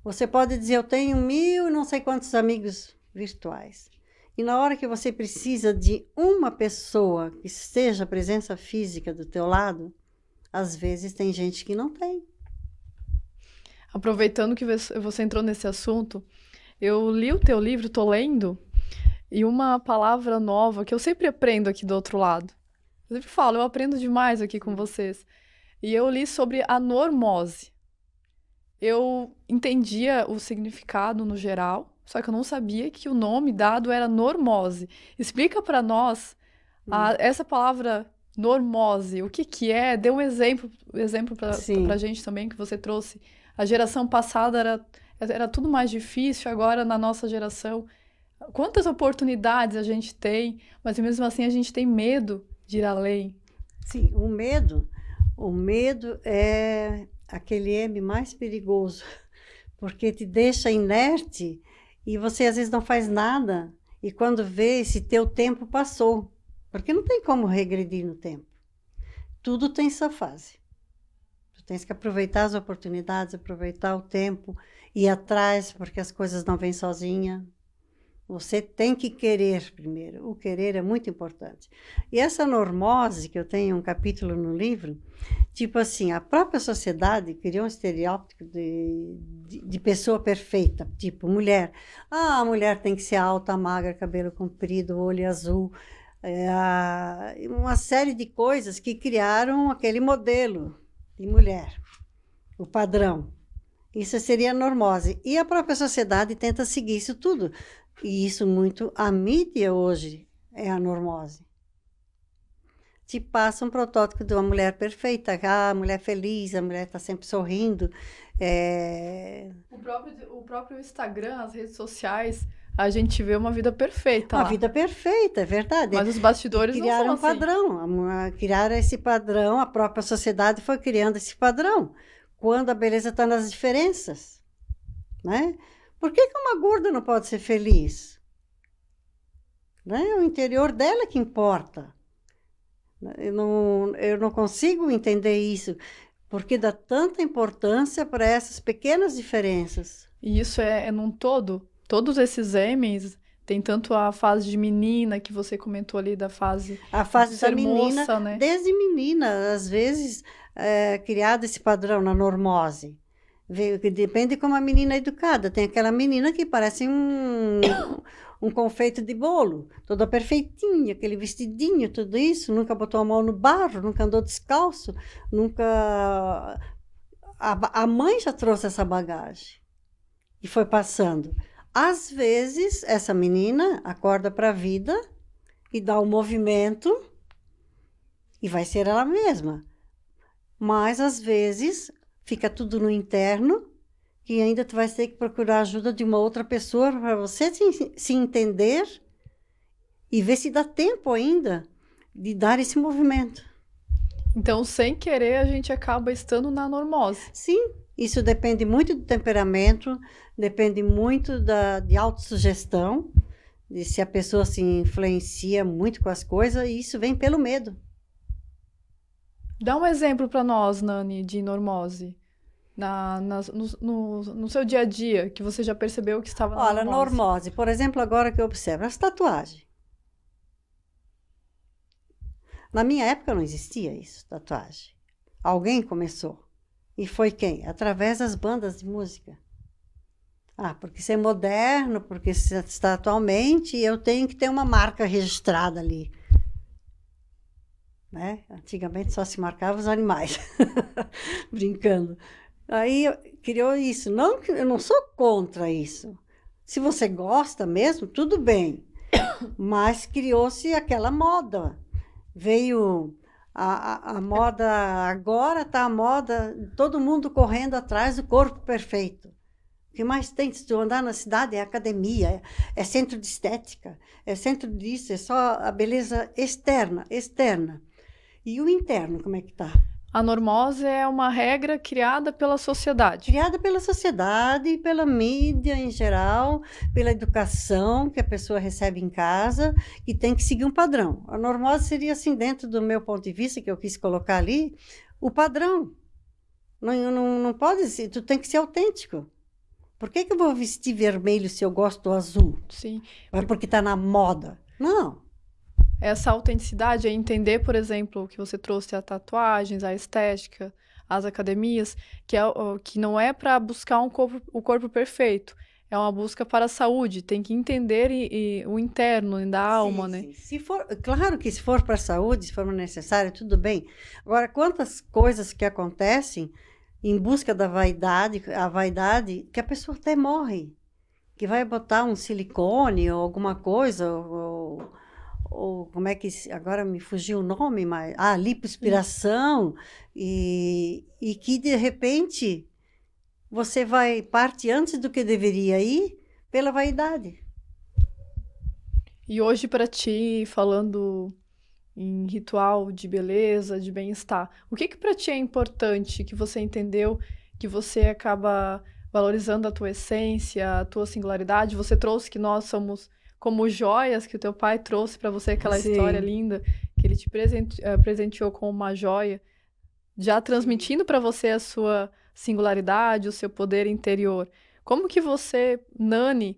S2: Você pode dizer, eu tenho 1.000 e não sei quantos amigos virtuais. E na hora que você precisa de uma pessoa que seja a presença física do teu lado, às vezes tem gente que não tem.
S1: Aproveitando que você entrou nesse assunto, eu li o teu livro, tô lendo, e uma palavra nova que eu sempre aprendo aqui do outro lado. Eu sempre falo, eu aprendo demais aqui com vocês. E eu li sobre a normose. Eu entendia o significado no geral, só que eu não sabia que o nome dado era normose. Explica para nós essa palavra normose, o que que é? Dê um exemplo para a gente também que você trouxe. A geração passada era tudo mais difícil, agora na nossa geração, quantas oportunidades a gente tem, mas mesmo assim a gente tem medo de ir além.
S2: Sim, o medo é aquele M mais perigoso, porque te deixa inerte e você às vezes não faz nada, e quando vê, esse teu tempo passou, porque não tem como regredir no tempo. Tudo tem sua fase. Tu tens que aproveitar as oportunidades, aproveitar o tempo, ir atrás, porque as coisas não vêm sozinha. Você tem que querer primeiro. O querer é muito importante. E essa normose, que eu tenho um capítulo no livro, tipo assim, a própria sociedade criou um estereótipo de pessoa perfeita, tipo mulher. Ah, a mulher tem que ser alta, magra, cabelo comprido, olho azul. Uma série de coisas que criaram aquele modelo de mulher, o padrão. Isso seria a normose. E a própria sociedade tenta seguir isso tudo. E isso muito, a mídia hoje é a normose. Te passa um protótipo de uma mulher perfeita, a mulher feliz, a mulher está sempre sorrindo.
S1: O próprio Instagram, as redes sociais, a gente vê uma vida perfeita lá.
S2: Uma vida perfeita, é verdade.
S1: Mas os bastidores não são
S2: um padrão, criaram esse padrão, a própria sociedade foi criando esse padrão. Quando a beleza está nas diferenças, né? Por que uma gorda não pode ser feliz? Né? O interior dela que importa. Eu não consigo entender isso, porque dá tanta importância para essas pequenas diferenças.
S1: E isso é num todo? Todos esses M's, tem tanto a fase de menina, que você comentou ali, da fase
S2: a fase
S1: de ser
S2: da menina,
S1: moça, né?
S2: Desde menina, às vezes, criado esse padrão na normose. Depende de como a menina é educada. Tem aquela menina que parece um confeito de bolo, toda perfeitinha, aquele vestidinho, tudo isso, nunca botou a mão no barro, nunca andou descalço, nunca... A mãe já trouxe essa bagagem e foi passando. Às vezes, essa menina acorda para a vida e dá um movimento e vai ser ela mesma. Mas, às vezes, fica tudo no interno, que ainda tu vai ter que procurar a ajuda de uma outra pessoa para você se entender e ver se dá tempo ainda de dar esse movimento.
S1: Então, sem querer, a gente acaba estando na normose.
S2: Sim, isso depende muito do temperamento, depende muito de autossugestão, de se a pessoa se influencia muito com as coisas, e isso vem pelo medo.
S1: Dá um exemplo para nós, Nani, de normose. No seu dia a dia, que você já percebeu que estava na
S2: normose. Olha, normose, por exemplo, agora que eu observo, as tatuagens. Na minha época não existia isso, tatuagem. Alguém começou. E foi quem? Através das bandas de música. Ah, porque isso é moderno, porque isso está atualmente, eu tenho que ter uma marca registrada ali. Né? Antigamente só se marcava os animais, brincando. Aí criou isso. Não, eu não sou contra isso. Se você gosta mesmo, tudo bem. Mas criou-se aquela moda. Veio a moda, agora está a moda, todo mundo correndo atrás do corpo perfeito. O que mais tem? Se tu andar na cidade, é academia, é centro de estética, é centro disso, é só a beleza externa. E o interno, como é que tá?
S1: A normose é uma regra criada pela sociedade.
S2: Criada pela sociedade, pela mídia em geral, pela educação que a pessoa recebe em casa, e tem que seguir um padrão. A normose seria, assim, dentro do meu ponto de vista, que eu quis colocar ali, o padrão. Não pode ser, tu tem que ser autêntico. Por que eu vou vestir vermelho se eu gosto do azul?
S1: Sim.
S2: Porque está na moda. Não.
S1: Essa autenticidade é entender, por exemplo, que você trouxe as tatuagens, a estética, as academias, que não é para buscar o corpo perfeito, é uma busca para a saúde, tem que entender o interno da alma, né?
S2: Sim. Se for, claro que se for para a saúde, se for necessário, tudo bem. Agora, quantas coisas que acontecem em busca da vaidade, a vaidade, que a pessoa até morre, que vai botar um silicone ou alguma coisa, ou como é que, agora me fugiu o nome, mas, lipoaspiração, e que de repente você parte antes do que deveria ir pela vaidade.
S1: E hoje para ti, falando em ritual de beleza, de bem-estar, o que para ti é importante, que você entendeu, que você acaba valorizando a tua essência, a tua singularidade? Você trouxe que nós somos como joias, que o teu pai trouxe para você aquela história linda, que ele te presenteou com uma joia, já transmitindo para você a sua singularidade, o seu poder interior. Como que você, Nani,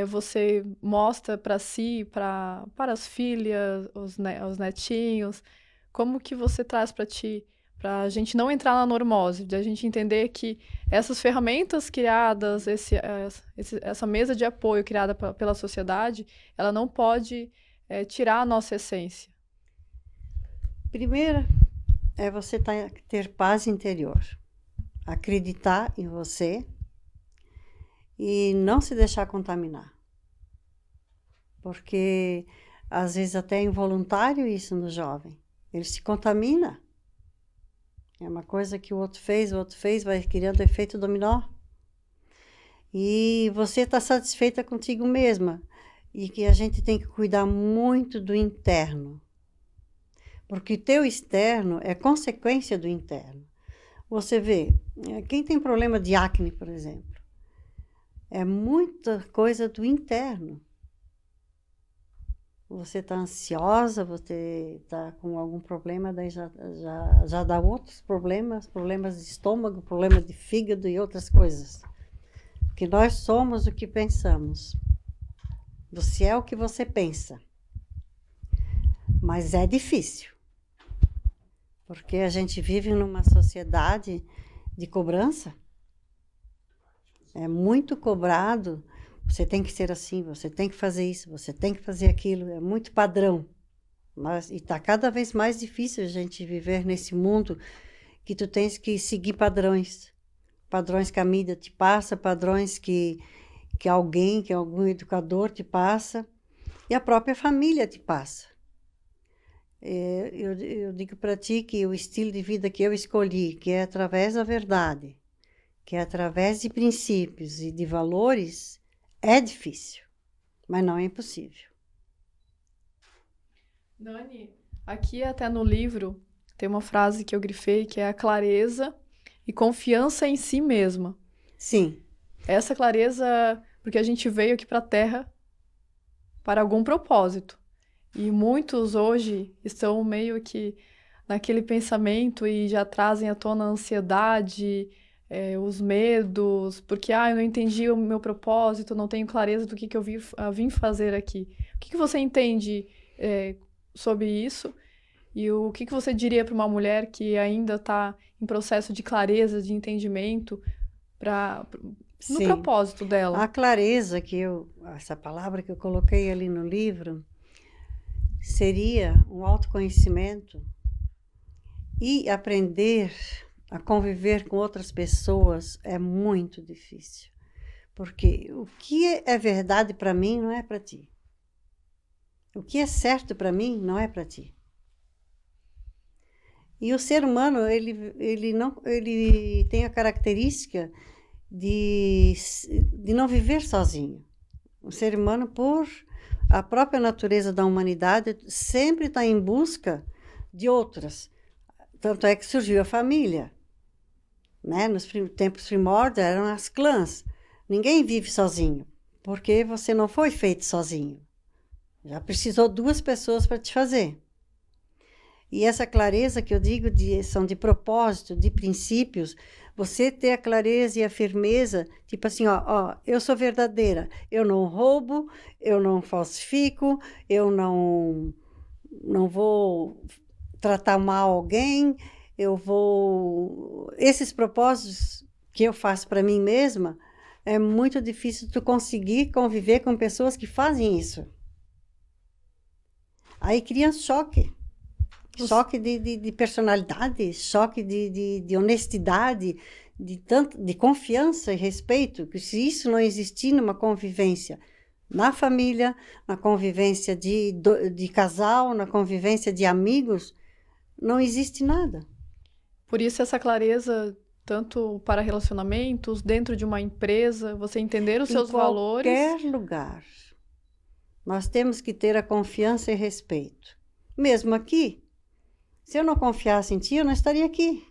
S1: você mostra para si, para as filhas, os netinhos, como que você traz para ti, para a gente não entrar na normose, de a gente entender que essas ferramentas criadas, essa mesa de apoio criada pela sociedade, ela não pode tirar a nossa essência.
S2: Primeiro, é você ter paz interior, acreditar em você e não se deixar contaminar. Porque, às vezes, até é involuntário isso no jovem. Ele se contamina. É uma coisa que o outro fez, vai criando efeito dominó. E você está satisfeita contigo mesma. E que a gente tem que cuidar muito do interno. Porque o teu externo é consequência do interno. Você vê, quem tem problema de acne, por exemplo, é muita coisa do interno. Você está ansiosa, você está com algum problema, daí já dá outros problemas de estômago, problemas de fígado e outras coisas. Porque nós somos o que pensamos. Você é o que você pensa. Mas é difícil. Porque a gente vive numa sociedade de cobrança. É muito cobrado. Você tem que ser assim, você tem que fazer isso, você tem que fazer aquilo. É muito padrão. E está cada vez mais difícil a gente viver nesse mundo que tu tens que seguir padrões. Padrões que a mídia te passa, padrões que algum educador te passa. E a própria família te passa. Eu digo para ti que o estilo de vida que eu escolhi, que é através da verdade, que é através de princípios e de valores, é difícil, mas não é impossível.
S1: Nani, aqui até no livro tem uma frase que eu grifei, que é a clareza e confiança em si mesma.
S2: Sim.
S1: Essa clareza, porque a gente veio aqui para a Terra para algum propósito. E muitos hoje estão meio que naquele pensamento e já trazem à tona a ansiedade, os medos, porque eu não entendi o meu propósito, não tenho clareza do que eu vim fazer aqui. O que você entende sobre isso? E o que você diria para uma mulher que ainda está em processo de clareza, de entendimento, no propósito dela?
S2: A clareza essa palavra que eu coloquei ali no livro, seria um autoconhecimento e aprender a conviver com outras pessoas é muito difícil. Porque o que é verdade para mim não é para ti. O que é certo para mim não é para ti. E o ser humano, ele tem a característica de não viver sozinho. O ser humano, por a própria natureza da humanidade, sempre está em busca de outras. Tanto é que surgiu a família, né? Nos tempos primórdios eram as clãs. Ninguém vive sozinho, porque você não foi feito sozinho. Já precisou 2 pessoas para te fazer. E essa clareza que eu digo são de propósito, de princípios, você ter a clareza e a firmeza, tipo assim, ó, eu sou verdadeira, eu não roubo, eu não falsifico, eu não vou tratar mal alguém, eu vou... Esses propósitos que eu faço para mim mesma, é muito difícil tu conseguir conviver com pessoas que fazem isso. Aí cria choque. Choque de personalidade, choque de honestidade, de confiança e respeito, que se isso não existir numa convivência na família, na convivência de casal, na convivência de amigos, não existe nada.
S1: Por isso essa clareza, tanto para relacionamentos, dentro de uma empresa, você entender os seus valores.
S2: Em qualquer lugar, nós temos que ter a confiança e respeito. Mesmo aqui, se eu não confiasse em ti, eu não estaria aqui.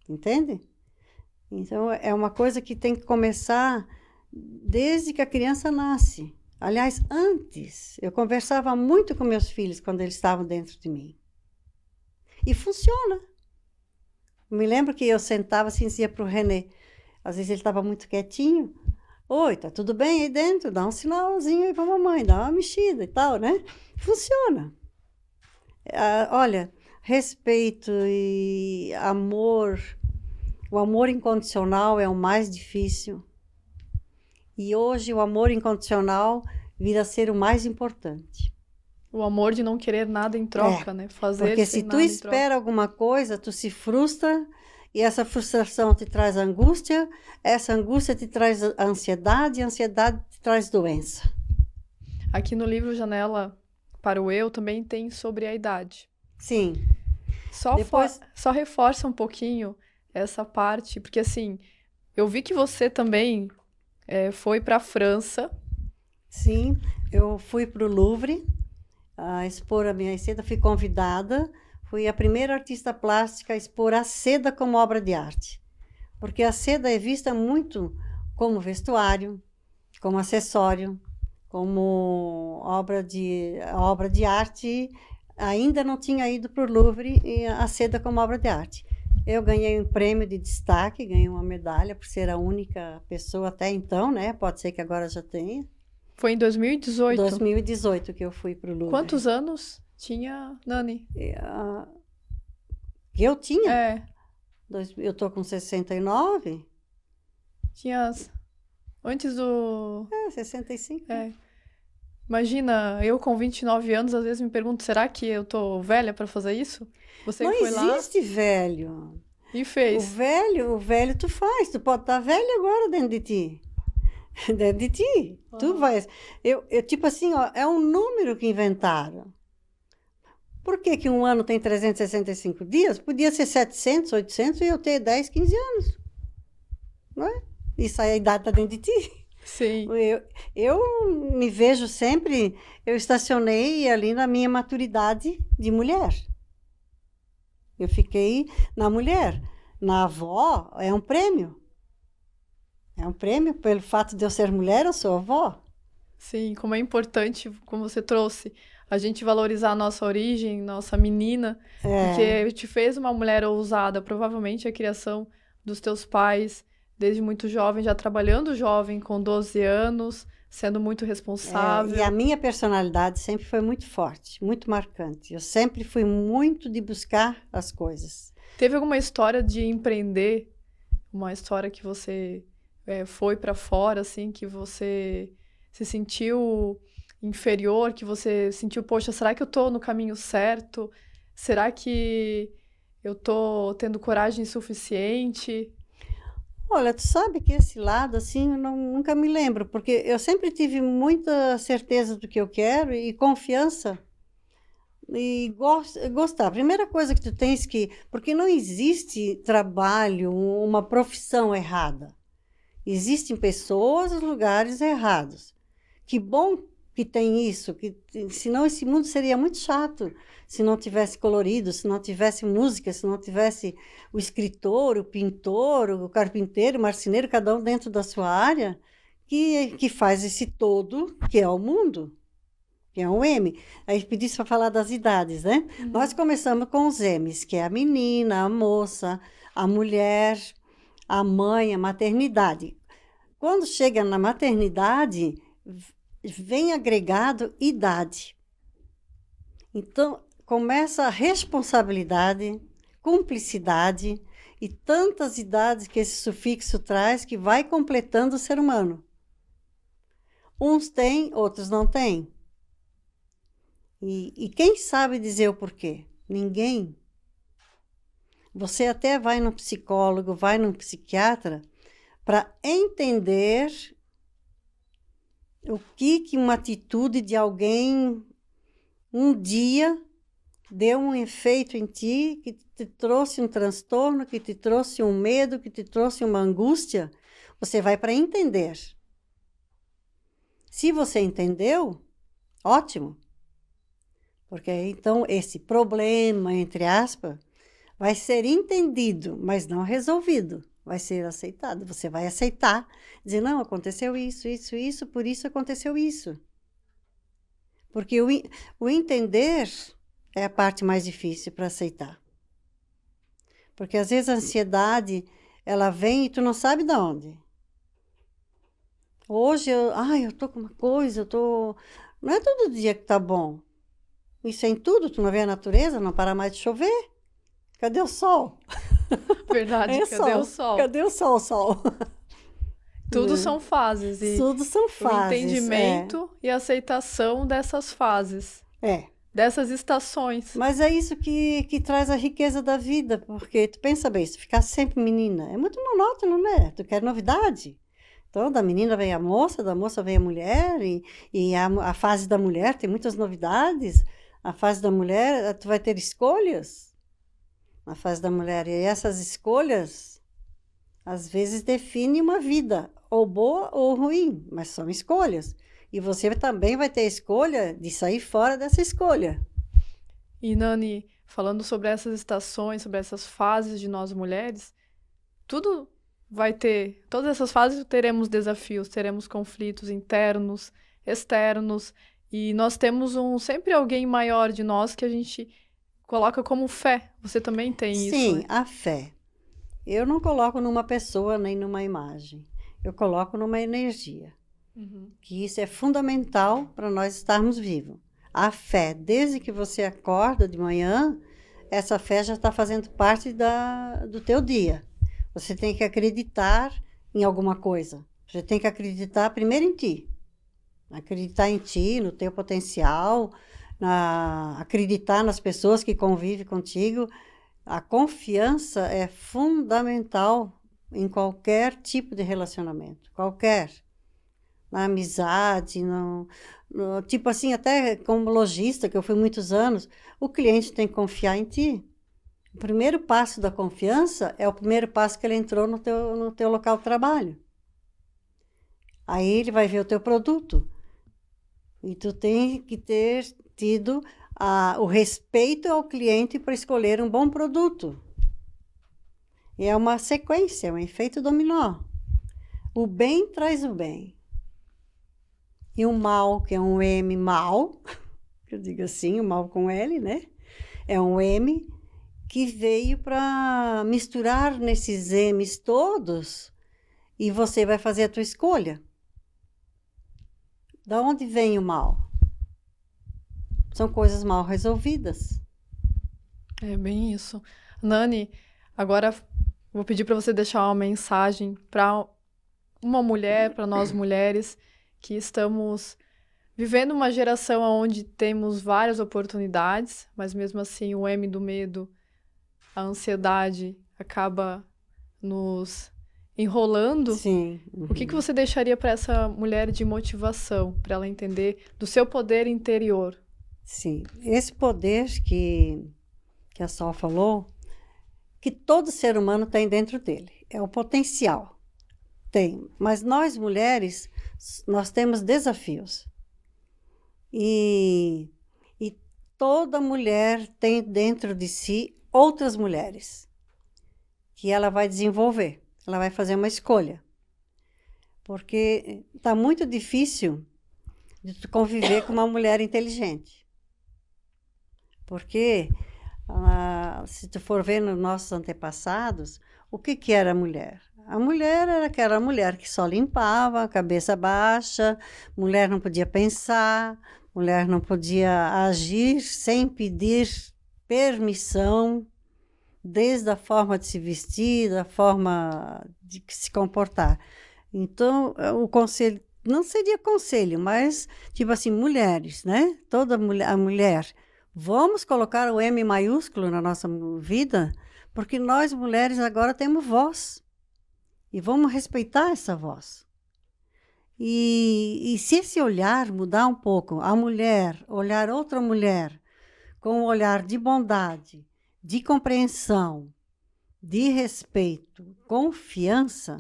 S2: Entende? Então, é uma coisa que tem que começar desde que a criança nasce. Aliás, antes, eu conversava muito com meus filhos quando eles estavam dentro de mim. E funciona. Me lembro que eu sentava assim, dizia para o René, às vezes ele estava muito quietinho. Oi, tá tudo bem aí dentro? Dá um sinalzinho aí para a mamãe, dá uma mexida e tal, né? Funciona. Olha, respeito e amor, o amor incondicional é o mais difícil. E hoje o amor incondicional vira a ser o mais importante.
S1: O amor de não querer nada em troca, né? Fazer
S2: porque
S1: sem
S2: se tu
S1: nada em
S2: espera
S1: troca.
S2: alguma coisa, tu se frustra e essa frustração te traz angústia, essa angústia te traz ansiedade, e a ansiedade te traz doença.
S1: Aqui no livro Janela para o Eu também tem sobre a idade.
S2: Sim.
S1: Só reforça um pouquinho essa parte, porque assim, eu vi que você também foi para a França.
S2: Sim, eu fui para o Louvre expor a minha seda, fui convidada, fui a primeira artista plástica a expor a seda como obra de arte. Porque a seda é vista muito como vestuário, como acessório, como obra de arte. Ainda não tinha ido para o Louvre e a seda como obra de arte. Eu ganhei um prêmio de destaque, ganhei uma medalha por ser a única pessoa até então, né? Pode ser que agora já tenha.
S1: Foi em 2018?
S2: 2018 que eu fui para o Louvre.
S1: Quantos anos tinha Nani?
S2: Eu tinha?
S1: É.
S2: Eu tô com 69.
S1: Tinha antes do...
S2: 65.
S1: É. Imagina, eu com 29 anos, às vezes me pergunto, será que eu tô velha para fazer isso? Você
S2: não
S1: foi lá
S2: existe velho.
S1: e fez.
S2: O velho tu faz. Tu pode estar velho agora dentro de ti. Dentro de ti. Tu vais. Eu, tipo assim, ó, é um número que inventaram. Por que um ano tem 365 dias? Podia ser 700, 800 e eu ter 10, 15 anos. Não é? Isso aí a idade está dentro de ti.
S1: Sim.
S2: Eu me vejo sempre... Eu estacionei ali na minha maturidade de mulher. Eu fiquei na mulher. Na avó é um prêmio. É um prêmio pelo fato de eu ser mulher, eu sou avó.
S1: Sim, como é importante, como você trouxe, a gente valorizar a nossa origem, nossa menina, porque te fez uma mulher ousada, provavelmente a criação dos teus pais, desde muito jovem, já trabalhando jovem, com 12 anos, sendo muito responsável.
S2: E a minha personalidade sempre foi muito forte, muito marcante. Eu sempre fui muito de buscar as coisas.
S1: Teve alguma história de empreender? Uma história que você foi para fora, assim, que você se sentiu inferior, que você sentiu, poxa, será que eu tô no caminho certo? Será que eu tô tendo coragem suficiente?
S2: Olha, tu sabe que esse lado, assim, eu nunca me lembro, porque eu sempre tive muita certeza do que eu quero e confiança e gostar. A primeira coisa que tu tens que... Porque não existe trabalho, uma profissão errada. Existem pessoas nos lugares errados. Que bom que tem isso, senão esse mundo seria muito chato, se não tivesse colorido, se não tivesse música, se não tivesse o escritor, o pintor, o carpinteiro, o marceneiro, cada um dentro da sua área, que faz esse todo, que é o mundo, que é um M. Aí pedisse para falar das idades, né? Nós começamos com os M's, que é a menina, a moça, a mulher, a mãe, a maternidade. Quando chega na maternidade, vem agregado idade. Então, começa a responsabilidade, cumplicidade e tantas idades que esse sufixo traz que vai completando o ser humano. Uns têm, outros não têm. E quem sabe dizer o porquê? Ninguém. Você até vai num psicólogo, vai num psiquiatra para entender o que uma atitude de alguém um dia deu um efeito em ti, que te trouxe um transtorno, que te trouxe um medo, que te trouxe uma angústia. Você vai para entender. Se você entendeu, ótimo. Porque então esse problema, entre aspas, vai ser entendido, mas não resolvido. Vai ser aceitado. Você vai aceitar, dizer, não, aconteceu isso, por isso aconteceu isso. Porque o entender é a parte mais difícil para aceitar. Porque às vezes a ansiedade, ela vem e tu não sabe de onde. Hoje, eu tô com uma coisa, não é todo dia que tá bom. Isso é em tudo, tu não vê a natureza, não para mais de chover. Cadê o sol?
S1: Verdade, cadê o sol?
S2: Cadê o sol?
S1: Tudo são fases. E
S2: tudo são fases.
S1: O entendimento e a aceitação dessas fases. Dessas estações.
S2: Mas é isso que traz a riqueza da vida, porque tu pensa bem, se ficar sempre menina, é muito monótono, né? Tu quer novidade. Então, da menina vem a moça, da moça vem a mulher, e a fase da mulher tem muitas novidades. A fase da mulher, tu vai ter escolhas na fase da mulher. E essas escolhas, às vezes, definem uma vida, ou boa ou ruim, mas são escolhas. E você também vai ter a escolha de sair fora dessa escolha.
S1: E, Nani, falando sobre essas estações, sobre essas fases de nós mulheres, tudo vai ter, todas essas fases teremos desafios, teremos conflitos internos, externos, e nós temos sempre alguém maior de nós que a gente coloca como fé. Você também tem isso?
S2: Sim, a fé. Eu não coloco numa pessoa nem numa imagem. Eu coloco numa energia. Que isso é fundamental para nós estarmos vivos. A fé, desde que você acorda de manhã, essa fé já está fazendo parte do teu dia. Você tem que acreditar em alguma coisa. Você tem que acreditar primeiro em ti. Acreditar em ti, no teu potencial, acreditar nas pessoas que convivem contigo. A confiança é fundamental em qualquer tipo de relacionamento. Qualquer. Na amizade, tipo assim, até como lojista, que eu fui muitos anos, o cliente tem que confiar em ti. O primeiro passo da confiança é o primeiro passo que ele entrou no teu local de trabalho. Aí ele vai ver o teu produto. E tu tem que ter tido o respeito ao cliente para escolher um bom produto. E é uma sequência, é um efeito dominó. O bem traz o bem. E o mal, que é um M mal, que eu digo assim, o mal com L, né? É um M que veio para misturar nesses M's todos e você vai fazer a tua escolha. Da onde vem o mal? São coisas mal resolvidas.
S1: É bem isso. Nani, agora vou pedir para você deixar uma mensagem para uma mulher, para nós mulheres, que estamos vivendo uma geração onde temos várias oportunidades, mas mesmo assim o M do medo, a ansiedade acaba nos enrolando.
S2: Sim.
S1: O que você deixaria para essa mulher de motivação, para ela entender do seu poder interior?
S2: Sim, esse poder que a Sol falou, que todo ser humano tem dentro dele, é o potencial. Tem, mas nós mulheres, nós temos desafios. E, e toda mulher tem dentro de si outras mulheres que ela vai desenvolver. Ela vai fazer uma escolha. Porque está muito difícil de tu conviver com uma mulher inteligente. Porque, se tu for ver nos nossos antepassados, o que que era a mulher? A mulher era aquela mulher que só limpava, cabeça baixa, mulher não podia pensar, mulher não podia agir sem pedir permissão, desde a forma de se vestir, da forma de se comportar. Então, o conselho, não seria conselho, mas, tipo assim, mulheres, né? Toda mulher, a mulher, vamos colocar o M maiúsculo na nossa vida, porque nós, mulheres, agora temos voz. E vamos respeitar essa voz. E se esse olhar mudar um pouco, a mulher, olhar outra mulher com um olhar de bondade, de compreensão, de respeito, confiança,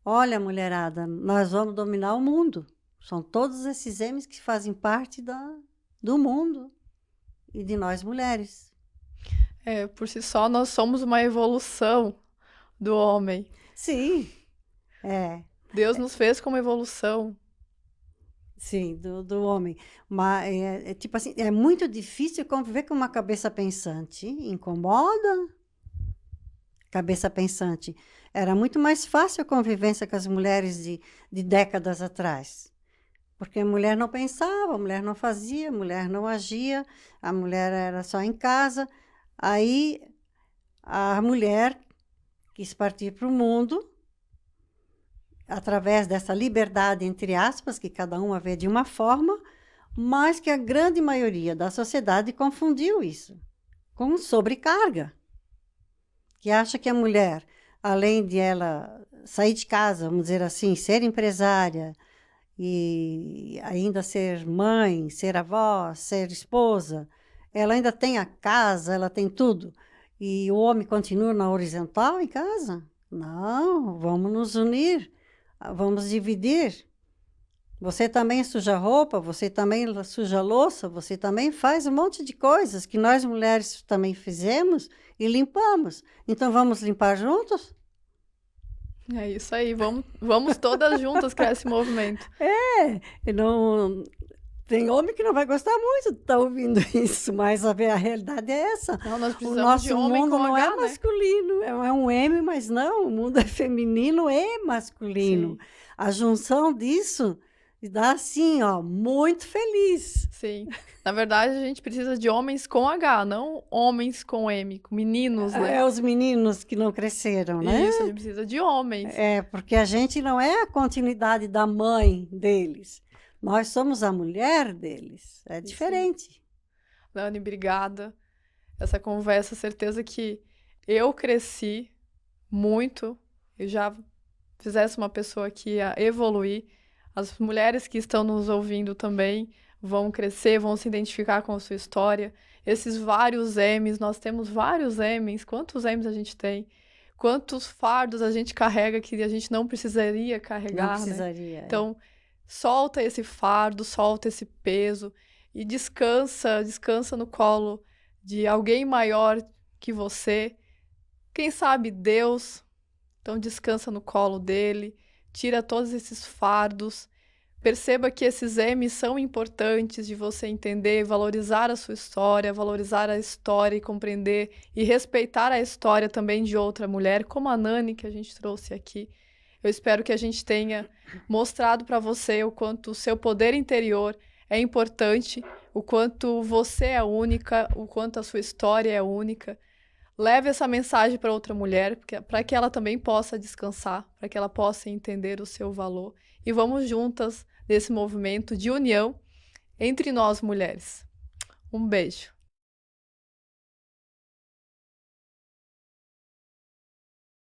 S2: olha, mulherada, nós vamos dominar o mundo. São todos esses M's que fazem parte do mundo e de nós mulheres.
S1: Por si só, nós somos uma evolução do homem.
S2: Sim,
S1: Deus nos fez como evolução.
S2: sim, do homem. Mas tipo assim, é muito difícil conviver com uma cabeça pensante. Incomoda? Cabeça pensante. Era muito mais fácil a convivência com as mulheres de décadas atrás. Porque a mulher não pensava, a mulher não fazia, a mulher não agia, a mulher era só em casa. Aí a mulher quis partir para o mundo, através dessa liberdade, entre aspas, que cada uma vê de uma forma, mas que a grande maioria da sociedade confundiu isso com sobrecarga. Que acha que a mulher, além de ela sair de casa, vamos dizer assim, ser empresária e ainda ser mãe, ser avó, ser esposa, ela ainda tem a casa, ela tem tudo. E o homem continua na horizontal em casa? Não, vamos nos unir, vamos dividir. Você também suja roupa, você também suja louça, você também faz um monte de coisas que nós mulheres também fizemos e limpamos. Então vamos limpar juntos?
S1: É isso aí, vamos todas juntas criar esse movimento.
S2: Não, tem homem que não vai gostar muito de estar ouvindo isso, mas a realidade é essa.
S1: Não, nós
S2: O
S1: precisamos
S2: nosso
S1: de homem
S2: mundo
S1: com
S2: não
S1: H,
S2: é
S1: né?
S2: masculino, é um M, mas não, o mundo é feminino e masculino.
S1: Sim.
S2: A junção disso dá assim, ó, muito feliz.
S1: Sim. Na verdade, a gente precisa de homens com H, não homens com M, com meninos, né?
S2: É os meninos que não cresceram, né?
S1: Isso, a gente precisa de homens.
S2: É, porque a gente não é a continuidade da mãe deles. Nós somos a mulher deles. É diferente.
S1: Dani, obrigada. Essa conversa, certeza que eu cresci muito. Eu já fizesse uma pessoa que ia evoluir. As mulheres que estão nos ouvindo também vão crescer, vão se identificar com a sua história. Esses vários M's, nós temos vários M's. Quantos M's a gente tem? Quantos fardos a gente carrega que a gente não precisaria carregar,
S2: Não precisaria.
S1: né? Então, solta esse fardo, solta esse peso e descansa no colo de alguém maior que você. Quem sabe Deus. Então, descansa no colo dele, tira todos esses fardos. Perceba que esses M's são importantes de você entender, valorizar a sua história, valorizar a história e compreender e respeitar a história também de outra mulher, como a Nani, que a gente trouxe aqui. Eu espero que a gente tenha mostrado para você o quanto o seu poder interior é importante, o quanto você é única, o quanto a sua história é única. Leve essa mensagem para outra mulher, para que ela também possa descansar, para que ela possa entender o seu valor. E vamos juntas nesse movimento de união entre nós mulheres. Um beijo.